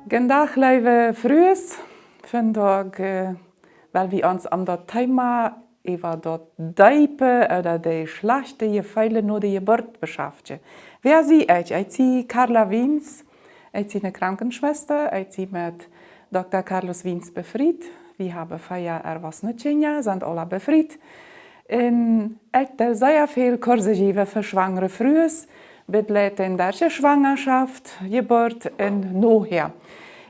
Vandaag leven vroegs, vandaag, weil wir uns am dat Thema über dat Deipe oder die schlechte Gefälle nur die Geburt beschäftigen. Wer sie ich? Ich sie Carla Wiens, ich sie eine Krankenschwester, ich sie mit Dr. Carlos Wiens befried. Wir haben 4 erwachsene Kinder, sind alle befried. Und ich sehr viel Kurse gegeben für Schwangere frühes, begleiten der Schwangerschaft, Geburt und nachher.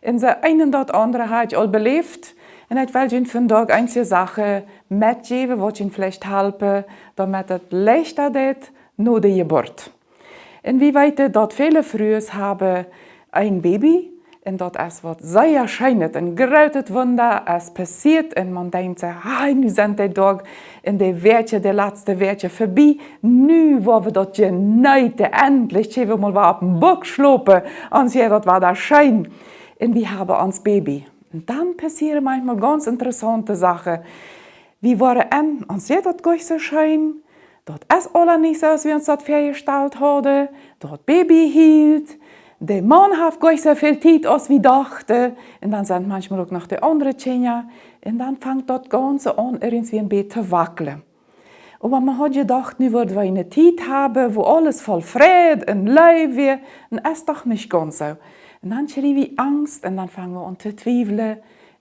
In der einen oder andere habe ich all belebt. Und ich will Ihnen vandaag einige Sachen mitgeben, was Ihnen vielleicht helfen, damit es leichter wird nach der Geburt. Und wie weit dass viele Frühes haben ein Baby, und das ist was sehr schönes, ein großes Wunder, es passiert, und man denkt sich, nu sind die Tag in der Werte, der letzte Werte vorbei, nu wollen wir das geneute, endlich, wir mal auf den Bock schlopen, und ja, das war da schön. Und wir haben uns Baby. Und dann passieren manchmal ganz interessante Sachen. Wir waren uns ja das gar so schön, das ist alles nicht so, als wir uns das vorgestellt haben, das Baby hielt, der Mann hat gar so viel Zeit, als wir dachten. Und dann sind manchmal auch noch die anderen Kinder. Und dann fängt das Ganze an, irgendwie ein bisschen zu wackeln. Aber man hat gedacht, nu würden wir eine Zeit haben, wo alles voll Friede und Liebe wird. Und es ist doch nicht ganz so. Und dann kriegen wir Angst und dann fangen wir an zu zweifeln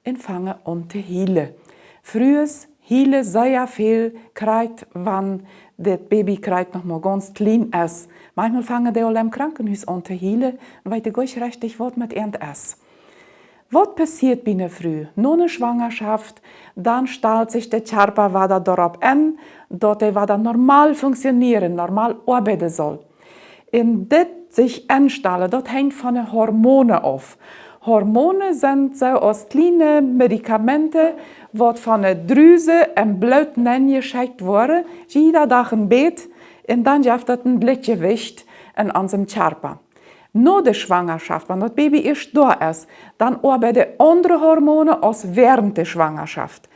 und fangen an zu heilen. Früher heilen sehr viel, wenn das Baby noch mal ganz klein ist. Manchmal fangen die alle im Krankenhaus an zu heilen und weil die gar nicht richtig was mit ihnen ist. Was passiert bei einer Frau? Nach einer Schwangerschaft, dann stellt sich der Körper wieder darauf an, dass er wieder normal funktionieren, normal arbeiten soll. Und das sich anstellen, das hängt von den Hormonen ab. Hormone sind so als kleine Medikamente, die von der Drüse im Blut geschickt werden, jeder Tag ein Bett, und dann gibt es ein Gleichgewicht in unserem Körper. Nach der Schwangerschaft, wenn das Baby erst da ist, dann arbeiten andere Hormone als während der Schwangerschaft.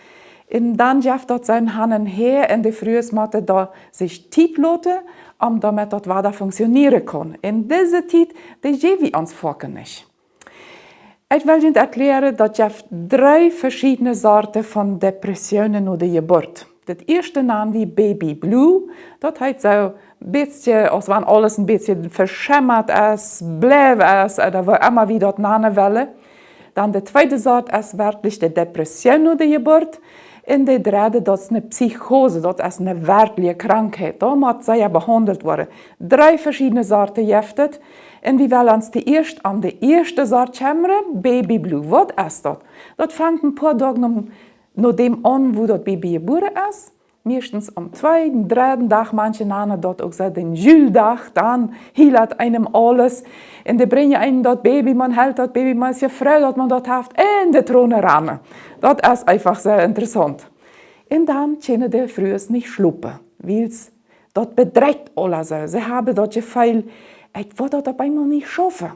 Und dann gibt es sein Hand her in der Frühsmatte, da sich Zeit lassen, damit das weiter funktionieren kann. In dieser Zeit, die sehen wir uns vorher nicht. Ich will Ihnen erklären, dass es 3 verschiedene Sorten von Depressionen nach der Geburt. Das erste nennen wir Baby Blue. Das heißt so ein bisschen, als wenn alles ein bisschen verschämmert ist, bläh ist, oder wo immer wir das nennen wollen. Dann die zweite Sorte ist wirklich die Depression nach der Geburt. Und die dritte, das ist eine Psychose, das ist eine wirkliche Krankheit. Da muss sie ja behandelt werden. 3 verschiedene Sorten gibt es. Und wir wollen uns an die erste Sorte kümmern, Baby Blue. Was ist das? Das fängt ein paar Tage nach dem an, wo das Baby geboren ist. Meistens am 2., 3. Tag, manche nennen das auch so den Jultag, dann hielt einem alles. Und die bringen einem das Baby, man hält das Baby, man ist ja froh, dass man das hat, in die Throne ran. Das ist einfach sehr interessant. Und dann können die frühest nicht schlupen, weil das bedreht alle so. Sie haben das Gefühl, ich will das auf einmal nicht schaffen.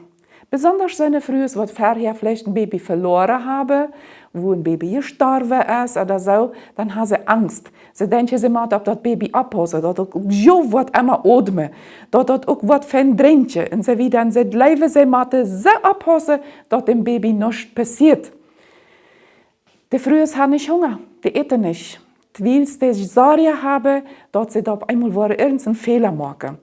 Besonders seine frühes, was vorher vielleicht ein Baby verloren haben, wo ein Baby gestorben ist oder so, dann haben sie Angst. Sie denken, sie müssen das Baby abholen, dass das so wird immer atmen, dass das auch wird verdrängen. Und sie wieder in sein Leben, sie müssen so abholen, dass dem Baby nichts passiert. Die frühes haben nicht Hunger, die essen nicht. Weil sie Sorge haben, dass sie da auf einmal irgendeinen Fehler machen.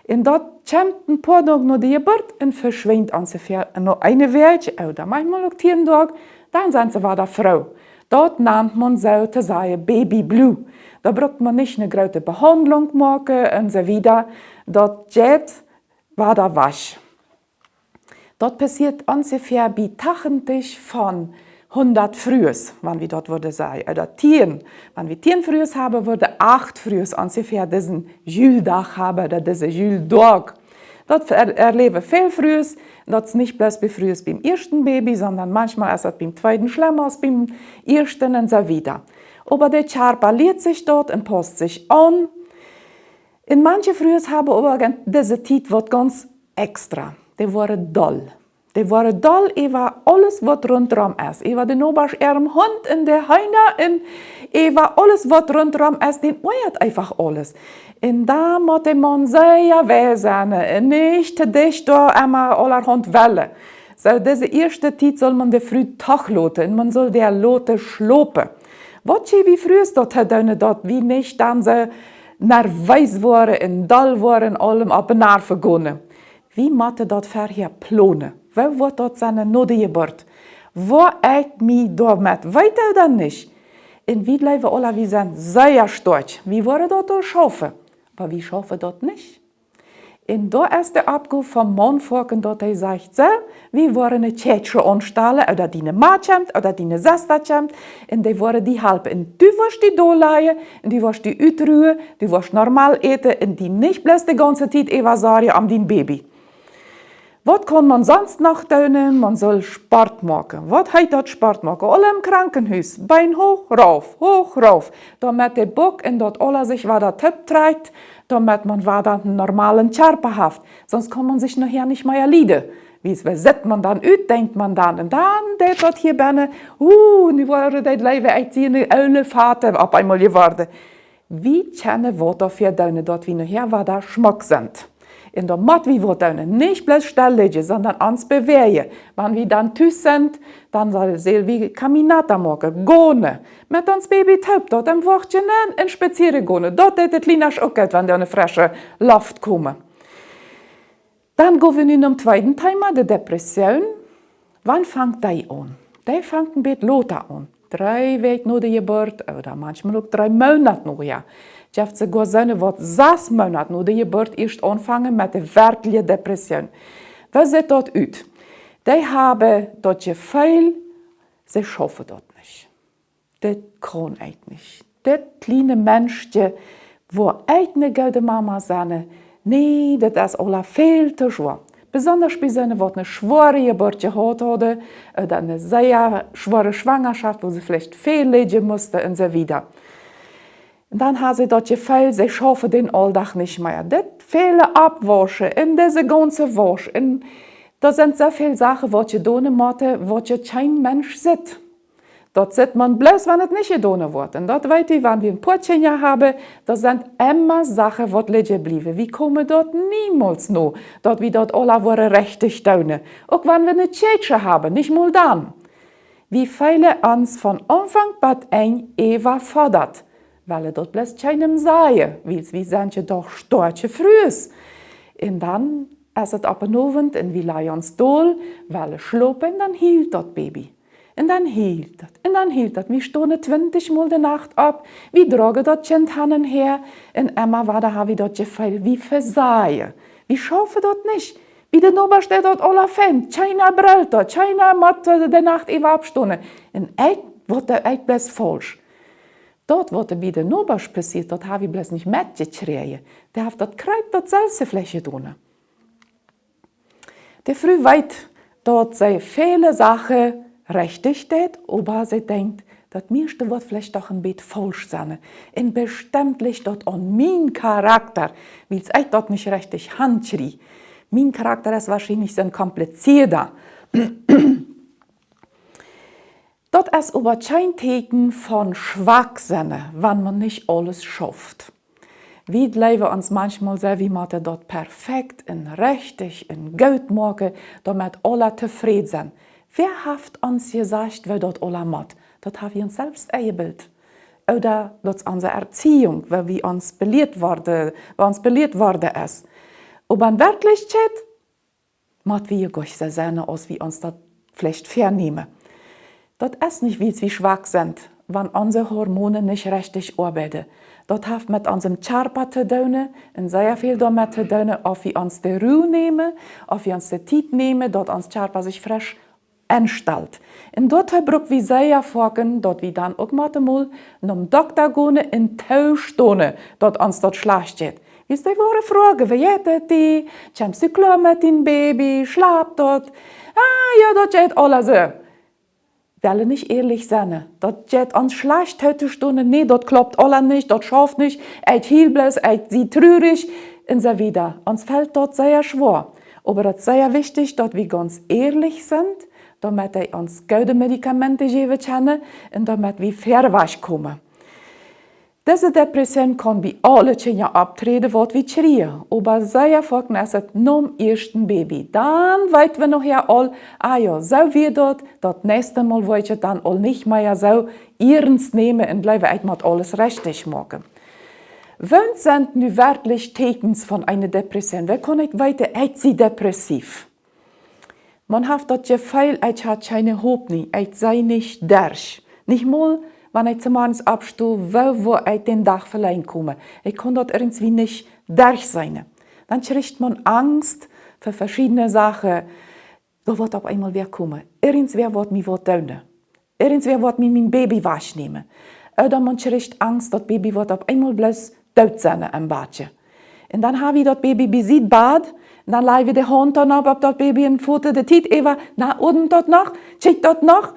Und das kommt ein paar Tage nach der Geburt und verschwindet ungefähr noch eine Woche oder manchmal auch 10 Tage, dann sind sie wieder Frau. Das nennt man sozusagen Baby Blue. Da braucht man nicht eine große Behandlung machen und so weiter. Das geht wieder weg. Das passiert ungefähr bei 80 von 100 Frühes, wenn wir dort würde sagen, oder 10. Wenn wir 10 Frühes haben, würde 8 Frühes ungefähr diesen Jultag haben, oder diesen Jultag. Das erleben viel Frühes, das ist nicht bloß bei Frühes beim ersten Baby, sondern manchmal ist es beim zweiten schlimmer als beim ersten und so weiter. Aber der Körper lehrt sich dort und passt sich an. In manche Frühes haben aber diese Zeit wird ganz extra, die waren doll. Die waren doll über alles, was rundherum ist. Über den Oberarm, Hund in der Heine, und über alles, was rundherum ist, den eiert einfach alles. Und da muss man sehr weh sein, nicht dich da immer allerhand Welle. So, diese erste Zeit soll man de früh Tag loten und man soll der Lote schlopen. Wat je wie früher dort gedaan dat wie nicht dann so nervös waren en dal waren allem op en naar vergonnen. Wie matte dat verher plannen? Wo wordt dat zijn nodige bord? Wat eet mij door met? Weet u dan niet? En wie leven alle wie zijn zeer stark. Wie worden dat al schaffen? Maar wie schaffen dat niet? En daar is de opgave van Mann dat hij zegt, so, wie worden een tjetje aanstellen, oder die een maat komt, oder die een zester komt, en die worden die helpen. En du wirst die doorleiden, en du wirst die uitruhen, du wirst normaal eten, en die niet bloß de ganze tijd even sagen am din baby. Wat kann man sonst noch tun? Man soll Sport machen. Was heißt das Sport machen? Alle im Krankenhaus. Bein hoch, rauf. Damit der Bock und dort alle sich wieder Tipp trägt, damit man wieder einen normalen Körper hat. Sonst kann man sich nachher nicht mehr leiden. Wie setzt man dann aus, denkt man dann. Und dann, der dort hier binnen, nu wurde das Leben echt eine alte Vater auf einmal geworden. Wie kennen wir dafür, dort wie nachher wieder Schmuck sind? In der Mat wie wir dann nicht bloß still liegen, sondern uns bewegen. Wenn wir dann thuis sind, dann soll wir Kaminata machen, gehen. Mit uns Baby taub dort im Wachchen in spazieren gehen. Dort ist es Linas auch gut, wenn da eine frische Luft kommt. Dann gehen wir nun am zweiten Thema, der Depression. Wann fängt die an? Die fängt ein bisschen Lothar an. 3 Wochen nach der Geburt oder manchmal auch 3 Monate nachher. Ich habe sogar seine Wort 6 Monate nach der Geburt erst anfangen mit der wirklichen Depression. Was sieht dort aus? Die haben dort Gefühl, sie schaffen dort nicht. Das kann ich nicht. Das kleine Menschchen, wo eine gute Mama sind, nee, das ist alles viel zu schwer. Besonders bei seinen, die eine schwere Geburt gehabt haben, oder eine sehr schwere Schwangerschaft, wo sie vielleicht viel leiden mussten und so weiter. Und dann haben sie das Gefühl, sie schaffen den Alltag nicht mehr. Das viele Abwaschen, in diese ganze Wasch. Und da sind so viele Sachen, die je tun müssen, was kein Mensch sieht. Dort sieht man bloß, wenn es nicht getan wird. Und dort weiß ich, wenn wir ein Portchen haben, da sind immer Sachen, die liegen bleiben. Wir kommen dort niemals noch. Dort wie dort alle waren richtig tun. Auch wenn wir eine Tschätsche haben, nicht mal dann. Wie viele uns von Anfang bis ein Eva fordert. Weil dort bloß keinem sagen, weil wir sind ja doch starke Frühs. Und dann ist es ab und Abend und wir legen uns doll, weil schlafen, dann hielt das Baby. Und dann hielt das, und dann hielt das. Wir stehen 20 Mal die Nacht ab, wir tragen das Kind hin und her, und immer wieder habe ich das Gefühl, wie versagen. Wir schaffen das nicht. Wie der Nummer steht dort alle Fan, keiner brüllt dort, keiner macht die Nacht eben abstunden. Und echt wird das echt bloß falsch. Dort, wo bei der Nummer passiert, dort habe ich bloß nicht mitgekriegt. Der hat das Kreuz dort selbst Fläche tun. Der früh weit, dort sei viele Sachen richtig steht, aber sie denkt, das meiste wird vielleicht doch ein bisschen falsch sein. Und bestimmt liegt dort an mein Charakter, weil es echt dort nicht richtig handschrie. Mein Charakter ist wahrscheinlich so komplizierter. Das ist aber kein Zeichen von Schwachsinn, wenn man nicht alles schafft. Wir leben uns manchmal so, wie man dort perfekt und richtig und gut machen, damit alle zufrieden sind. Wer hat uns gesagt, wer dort alle macht? Das haben wir uns selbst eingebildet. Oder das ist unsere Erziehung, weil wir uns belehrt worden ist. Aber in Wirklichkeit macht wir gar nicht so sehr aus, wie uns das vielleicht vernehmen. Das ist nicht, weil wir schwach sind, wenn unsere Hormone nicht richtig arbeiten. Das hat mit unserem Körper zu tun und sehr viel damit zu tun, ob wir uns die Ruhe nehmen, ob wir uns die Zeit nehmen, dass unser Körper sich frisch anstellt. Und dort brauchen wir sehr folgen, dass wir dann auch mal zum Doktor gehen und tauschen, dass uns das schlecht geht. Wie ist die Frage, wie geht die? Kommst du klar mit deinem Baby? Schlaft dort? Ja, das geht alles so. Wollen nicht ehrlich sein. Das geht uns schlecht heute Stunde. Nee, das klappt alles nicht, das schafft nicht. Eid hilflos, eid sie traurig und so weiter. Uns fällt dort sehr schwer. Aber es ist sehr wichtig, dass wir ganz ehrlich sind, damit wir uns gute Medikamente geben können und damit wir fair kommen. Diese Depression kann bei allen Kindern abtreten, wird wie schreien. Aber sehr folgen es nom ersten Baby. Dann weit wir noch ja all, ja, so wie das nächste Mal wollt ihr dann all nicht mehr so ernst nehmen und bleiben einmal alles richtig machen. Wenn sind nu wirklich Tekens von einer Depression? Wer kann nicht weiter, sie depressiv? Man hat das Gefühl, hat keine Hoffnung, sei nicht durch. Nicht mal, wenn ich zum Morgens abstuhl, wo ich den Tag verleihen komme. Ich kann dort irgendwie nicht durch sein. Dann kriegt man Angst für verschiedene Sachen. Da wird auf einmal wer kommen. Irgendwer wird mich tun. Irgendwer wird mir mein Baby wahrnehmen. Oder man kriegt Angst, das Baby wird auf einmal bloß tot sein im Badje. Und dann habe ich das Baby besieht Bad. Und dann leih wir die Hand dann ab das Baby in Foto. Der Tiet Eva, na, unten dort noch, check dort noch.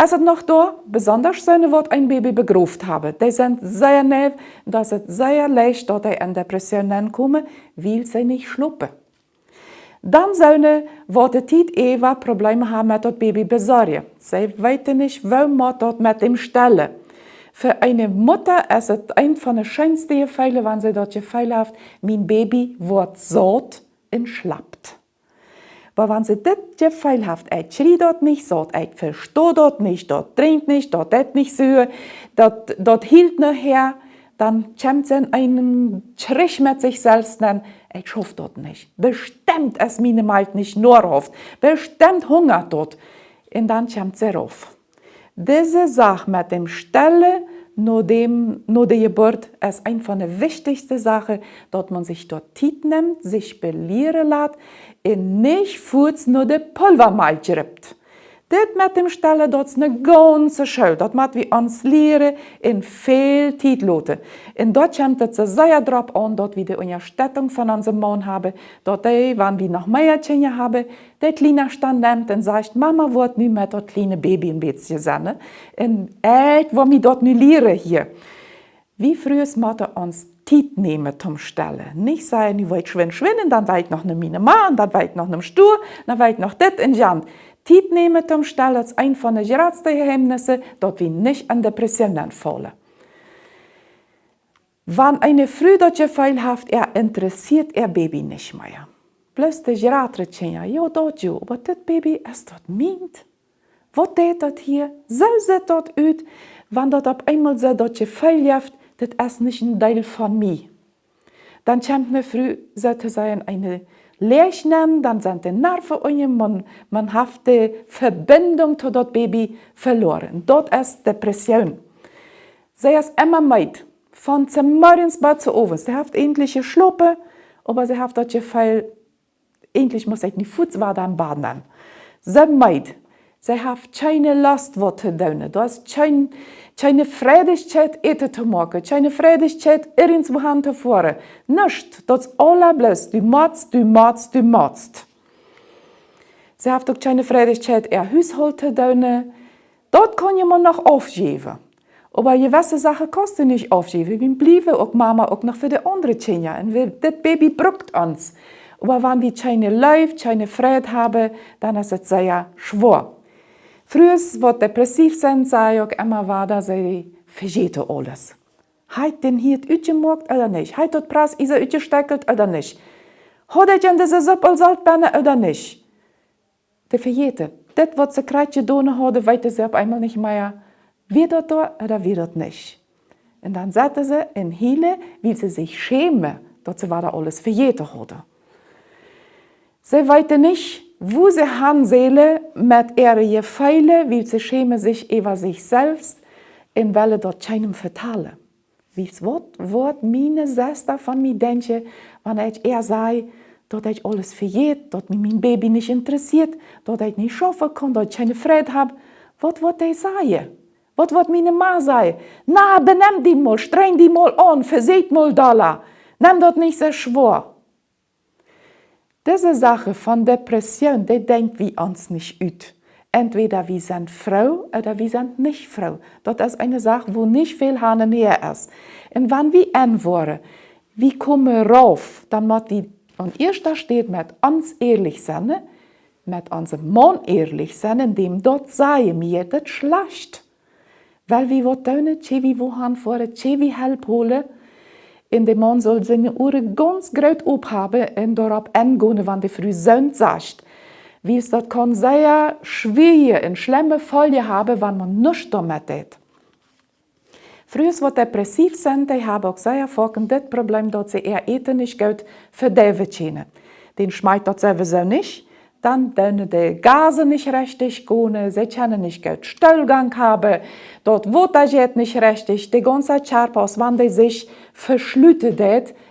Es ist noch da, besonders seine wird ein Baby begruft habe. Die sind sehr nerv, das ist sehr leicht, dass die in Depressionen kommen, weil sie nicht schluppen. Dann seine wird die Tiet Eva Probleme haben mit das Baby besorgen. Sie weiß nicht, wo man dort mit dem stellen. Für eine Mutter ist es ein von den schönsten Gefühlen, wenn sie dort Gefühl hat, mein Baby wird satt und schlappt. Aber wenn sie das Gefühl hat, ich schreit dort nicht satt, ich verstehe dort nicht, dort trinkt nicht, dort hat nicht so, dort hielt nachher, dann kommt sie in einen Strich mit sich selbst, dann, ich schaffe dort nicht. Bestimmt es meine Malt nicht nur auf, bestimmt hungert dort. Und dann kommt sie rauf. Diese Sache mit dem Stelle nur der Geburt ist eine von der wichtigsten Sachen, dass man sich dort Zeit nimmt, sich belehren lässt und nicht kurz nur die Pulvermal gibt. Das mit dem Stelle, das ist eine ganze Schule. Das müssen wir uns lernen in viel Zeit lassen. Und dort kommt es sehr darauf an, dass wir die Unterstützung von unserem Mann haben, dass wenn wir noch mehr Kinder haben, der kleine Stand nimmt und sagt, Mama wird nicht mehr das kleine Baby ein bisschen sein. Und ich will mich dort nicht lernen hier. Wie früher müssen wir uns Zeit nehmen zum Stellen. Nicht sagen, ich will schwinden, dann will ich noch eine Mine machen, dann will ich noch einen Stuhl, dann will ich noch das in die Hand. Zeit nehmen zum Stellen ist ein von den größten Geheimnissen, dass wir nicht an Depressionen fallen. Wenn eine Frau das Gefühl hat, interessiert ihr Baby nicht mehr. Bloß die größere Kinder, ja, das ja, aber das Baby ist das meint. Was geht das hier? So sieht das aus, wenn das auf einmal so das Gefühl hat, das ist nicht ein Teil von mir. Dann kommt eine Frau, sollte sein, eine Leerchen, dann sind die Nerven und man hat die Verbindung zu das Baby verloren. Das ist Depression. Sie ist immer mit, von zum Morgens bis zu Abend. Sie hat endlich geschlafen, aber sie hat das Gefühl, endlich muss ich nicht Fuß weiter am Bad nehmen. Sie mit. Sie hat keine Lust, was zu tun. Du hast keine Freudigkeit, etwas zu machen, keine Freudigkeit, irgendwo hinzufahren. Nichts. Das ist alles bloß. Du machst. Sie hat auch keine Freudigkeit, ihr Haushalt zu tun. Dort kann man noch aufgeben. Aber gewisse Sachen kannst du nicht aufgeben. Wir bleiben auch Mama auch noch für die anderen Kinder. Und das Baby braucht uns. Aber wenn wir keine Leid, keine Freude haben, dann ist es sehr schwer. Früher, die depressiv sind, sage ich auch immer weiter, sie vergessen alles. Hat den hier uitgemaakt oder nicht? Hat das Preis ist uitgesteckelt oder nicht? Hat er diese Suppe Salzbäne oder nicht? Die vergessen. Das, was sie gerade getan haben, weiß sie auf einmal nicht mehr, wird das da oder wird das nicht. Und dann sagte sie in Hiele, weil sie sich schämen, dass sie weiter alles vergessen haben. Sie weiß nicht, wo sie Hansele mit ihren Gefühlen, weil sie schämen sich über sich selbst, in welche dort keinem vertellen. Wie wird meine Schwester von mir denken, wenn ich eher sage, dass ich alles vergeht, dass mich mein Baby nicht interessiert, dass ich nicht schaffen kann, dass ich keine Freude habe. Was wird ich sagen? Was wird meine Mama sagen? Na, benimm die mal, streng die mal an, verseht mal Dollar. Nimm das nicht so schwer. Diese Sache von Depression, die denkt wir uns nicht aus. Entweder wir sind Frau oder wir sind nicht Frau. Das ist eine Sache, wo nicht viel hin und her ist. Und wenn wir antworten, wie kommen wir rauf, dann müssen wir an erster steht mit uns ehrlich sein, mit unserem Mann ehrlich sein, indem dort sagen wir, das schlecht. Weil wir wat doen, wie wohan vor, wie help holen, in dem man soll seine Ohren ganz groß abhaben und darauf angehen, wenn die früh Sonnt sagt. Wie es das kann sehr schwer und schlimme Folgen haben, wenn man nichts damit tut. Früher, die depressiv sind, die haben auch sehr folgend das Problem, dass sie eher eten nicht gut verderben. Den schmeckt das sowieso nicht. Dann können die Gase nicht richtig gehen, sie können nicht gut Stuhlgang haben, dort wird nicht richtig, die ganze Zeit aus, wenn die sich verschlüten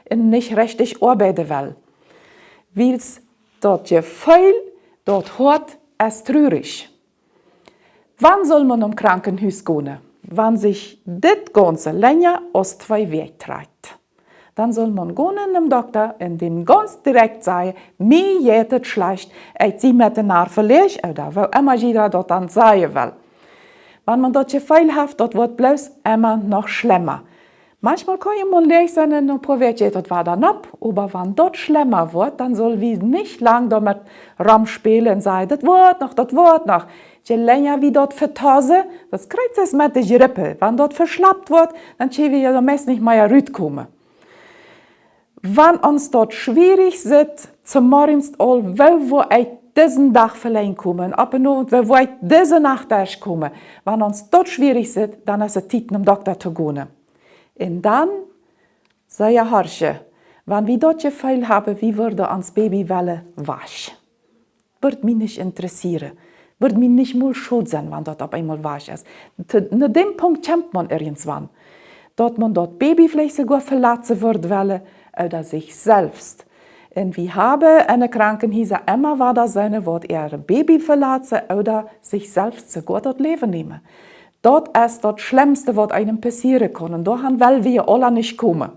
und nicht richtig arbeiten will. Weil es dort Gefühl, dort hört es traurig. Wann soll man im Krankenhaus gehen? Wenn sich das Ganze länger als 2 Wochen trägt. Dann soll man gehen zum Doktor und dem ganz direkt sagen, mir geht es schlecht, ich sie mit den Nerven leg oder wo immer jeder das dann sagen will. Wenn man das Gefühl hat, das wird bloß immer noch schlimmer. Manchmal kann man leicht sein und probiert das war dann ab, aber wenn das schlimmer wird, dann soll wir nicht lang damit rumspielen und sagen, das wird noch. Je länger wir dort vertasen, das kriegt es mit der Grippe. Wenn dort verschlappt wird, dann können wir ja meist nicht mehr rauskommen. Wenn uns dort schwierig ist, zum Morgens wo ich diesen Tag verleihen kommen, aber nur, wo ich diese Nacht kommen, wenn uns dort schwierig ist, dann ist es Zeit, zum Doktor zu gehen. Und dann, sei ja harsche, wenn wir dort Gefühl haben, wie würde uns Baby wasch, wird mich nicht interessieren. Wird mich nicht mal schuld sein, wenn dort auf einmal wasch ist. An dem Punkt kämpft man irgendwann. Dort man dort Baby vielleicht sogar verlassen wird wollen, oder sich selbst. Und wir haben eine Krankenhäuser immer wieder seine, wo ihr Baby verlassen oder sich selbst sogar dort Leben nehmen. Dort ist das Schlimmste, was einem passieren kann. Und daran wollen wir alle nicht kommen.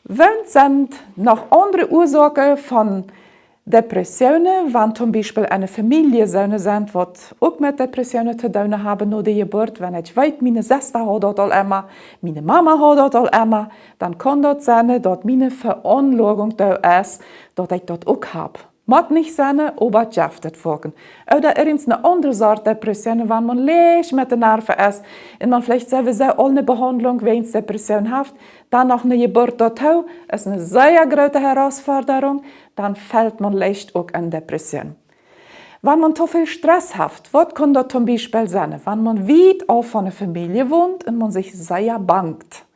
Wenn sind noch andere Ursachen von Depressionen, wenn zum Beispiel eine Familie sind, die auch mit Depressionen zu tun haben nach der Geburt. Wenn ich weiß, meine Schwester hat das all immer, meine Mama hat das all immer, dann kann das sein, dass meine Veranlagung da ist, dass ich das auch habe. Mag nicht sein, aber es schafft folgen. Oder eine andere Sorte Depression, wenn man leicht mit den Nerven ist und man vielleicht sowieso all eine Behandlung wegen Depression hat, dann noch eine Geburt dazu, ist eine sehr große Herausforderung, dann fällt man leicht auch in Depression. Wenn man zu viel Stress hat, was kann das zum Beispiel sein? Wenn man weit auf von einer Familie wohnt und man sich sehr bangt.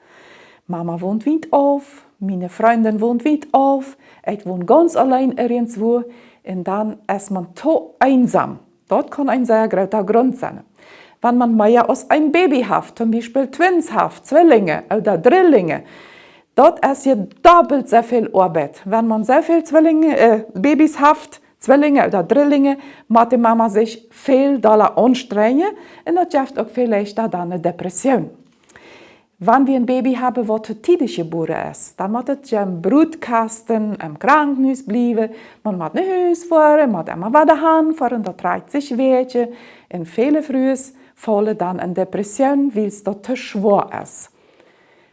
Mama wohnt weit auf, meine Freundin wohnt weit auf, ich wohne ganz allein irgendwo und dann ist man zu einsam. Das kann ein sehr großer Grund sein. Wenn man mehr als ein Baby hat, zum Beispiel Twins hat, Zwillinge oder Drillinge, dort ist ja doppelt so viel Arbeit. Wenn man sehr viele Babys hat, Zwillinge oder Drillinge, muss die Mama sich viel doller anstrengen und das schafft auch vielleicht dann eine Depression. Wenn wir ein Baby haben, das zu tief geboren ist, dann muss es im Brutkasten im Krankenhaus bleiben. Man muss nach Hause fahren, man muss immer wieder hinfahren, da trägt sich Wehchen. Und viele Frauen fallen dann in Depression, weil es dort zu schwer ist.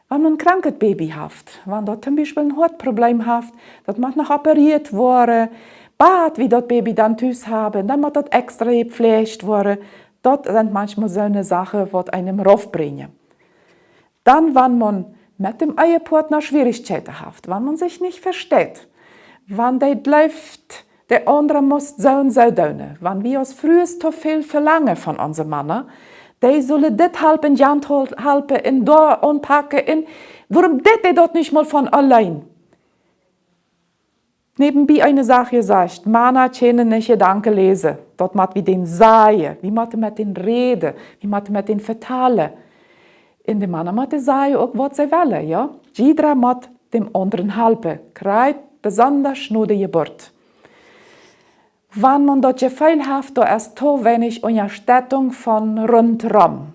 Wenn man ein krankes Baby hat, wenn dort zum Beispiel ein Hautproblem hat, das muss noch operiert werden, Bad, wie das Baby dann Tüß haben, dann muss das extra gepflegt werden. Das sind manchmal so eine Sachen, die einem raufbringen. Dann, wenn man mit dem Ehepartner Schwierigkeiten hat, wenn man sich nicht versteht, wenn der läuft, der andere muss so und so tun, wenn wir uns früher zu viel verlangen von unseren Männern, die sollen das halb in die Hand halten, in da anpacken, warum das dort nicht mal von allein? Nebenbei eine Sache gesagt, Männer können nicht Gedanken lesen, dort muss wir den sagen, wie muss mit den reden, wie muss mit den vertalen. In dem Mann muss sagen, auch was sie wollen, ja. Jeder muss dem anderen helfen, gerade besonders nach der Geburt. Wenn man das Gefühl hat, da ist zu wenig Unterstützung von rundherum.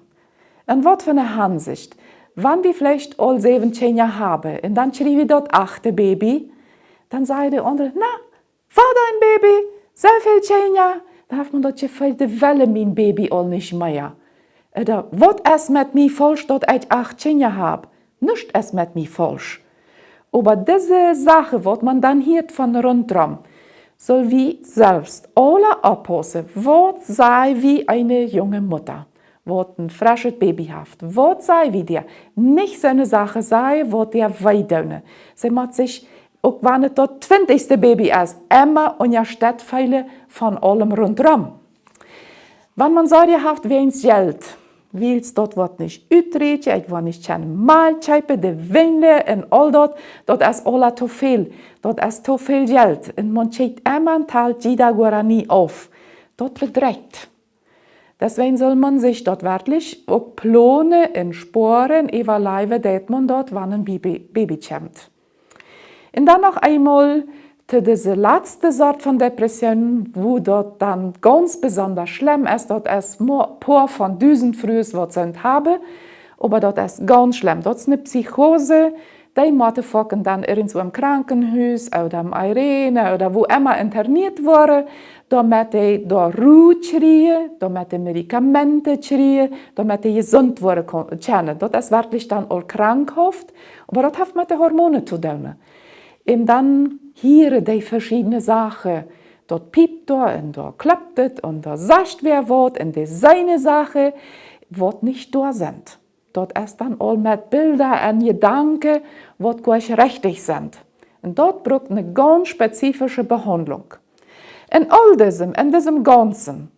In was für eine Hinsicht? Wenn wir vielleicht all 17 Jahre haben und dann schreiben wir dort 8. Baby, dann sagt der andere, na, war dein Baby, so viel 10 Jahre, dann hat man das Gefühl, die wollen mein Baby all nicht mehr. Oder, was ist mit mir falsch, dass ich 18 Jahre habe? Nichts ist mit mir falsch. Aber diese Sache, was man dann hört von rundherum, soll wie selbst alle aufpassen, was sei wie eine junge Mutter, wat ein frisches Baby haft. Wat sei wie dir? Nicht so eine Sache sei, wat dir weidöne. Sie macht sich, auch wenn es das 20. Baby ist, immer und ja Stadtfeile von allem rundherum. Wenn man Sorge haft wegen Geld, willst dort wat nicht utrechen, ich will nicht keine Mahlscheibe, die Winde und all dort, dort ist alles zu viel. Dort ist zu viel Geld. Und man schickt immer ein Teil jeder Guarani auf. Dort verdreckt. Deswegen soll man sich dort wirklich auch planen und sparen, überleben, dass man dort, wann ein Baby kommt. Und dann noch einmal zu dieser letzten Sorte von Depressionen, wo dort dann ganz besonders schlimm ist, dort ist ein paar von 1000 Frühes, was sie haben, aber dort ist ganz schlimm. Dort ist eine Psychose, die Motherfucken dann irgendwo im Krankenhaus oder im Irene oder wo immer interniert wurden, damit die da Ruhe schreien, damit die Medikamente schreien, damit die gesund wurden können. Dort ist wirklich dann all krankhaft, aber das hat mit den Hormonen zu tun. Und dann hier die verschiedenen Sachen. Dort piept da und da klappt es und da sagt wer was und die seine Sache, was nicht da sind. Dort ist dann all mit Bilder und Gedanken, was gleich richtig sind. Und dort braucht eine ganz spezifische Behandlung. In all in diesem Ganzen,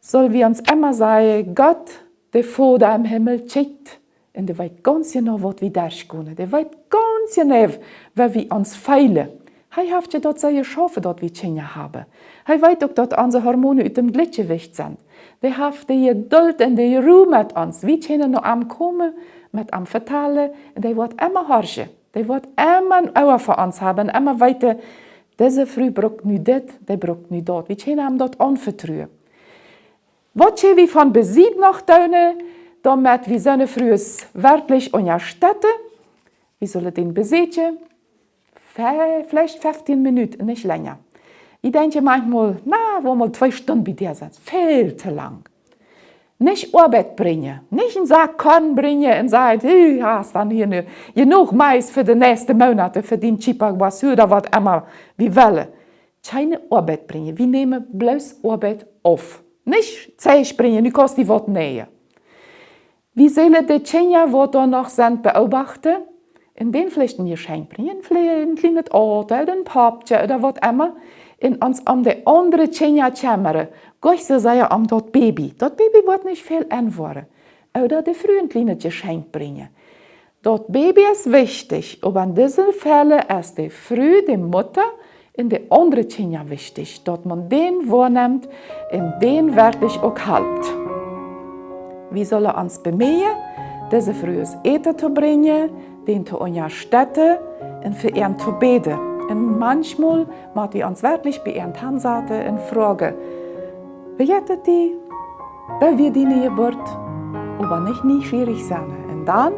soll wir uns immer sagen, Gott, der Vater im Himmel, schickt. Und der weiß ganz genau, was wir durchgehen. Der weiß ganz genau, wie wir uns feilen. Er hat ja dort seine Schafe, dort wir Kinder haben. Er weiß auch, dass unsere Hormone aus dem Gleichgewicht sind. Der hat die Geduld und die Ruhe mit uns. Wir können noch am kommen, mit am vertellen, und der wird immer horchen. Der wird immer ein Auge für uns haben, immer weiter. Diese Früh braucht nicht das, der braucht nicht dort. Wir können ihm dort anvertrauen. Was wir von Besitz noch tun, damit wir seine Frühes wirklich unterstützen. Wir sollen den besitzen. Vielleicht 15 Minuten, nicht länger. Ich denke manchmal, wo mal 2 Stunden bei dir sind, viel zu lang. Nicht Arbeit bringen, nicht einen Sack Korn bringen und sagen, du hast dann hier genug Mais für die nächsten Monate, für den Chipak was oder was immer wir wollen. Keine Arbeit bringen, wir nehmen bloß Arbeit auf. Nicht Zeit bringen, du kannst die was nähen. Wir sollen die Kinder, die da noch sind, beobachten, in den vielleicht ein Geschenk bringen, ein kleines Auto, ein Pappchen oder was immer, in uns die andere Kinder kümmern. Gleich so sagen, das Baby. Das Baby wird nicht viel antworten. Oder die früh ein kleines Geschenk bringen. Das Baby ist wichtig, aber in diesen Fällen ist die früh die Mutter in die andere Kinder wichtig, dass man den wahrnimmt und den wirklich auch hält. Wir sollen uns bemühen, diese frühes Eten zu bringen, den zu unterstützen und für ihn zu beten. Und manchmal müssen wir uns wirklich bei ihren Tansaten und fragen, wie jettet die, weil wir die nie Geburt, aber nicht neugierig sein. Und dann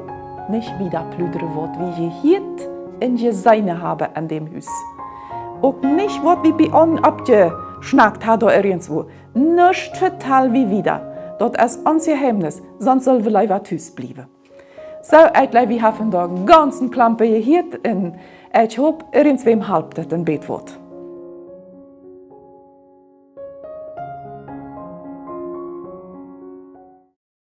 nicht wieder plüdern wird, wie je hier in je Seine haben an dem Haus. Auch nicht wird wie bei uns abgeschnackt hat oder irgendwo. Nicht vertell wie wieder. Das ist unser Geheimnis, sonst sollen wir lieber Haus bleiben. So, wir haben da einen ganzen Klampe hier und ich hoffe, irgendwem halbt das ein Bett wird.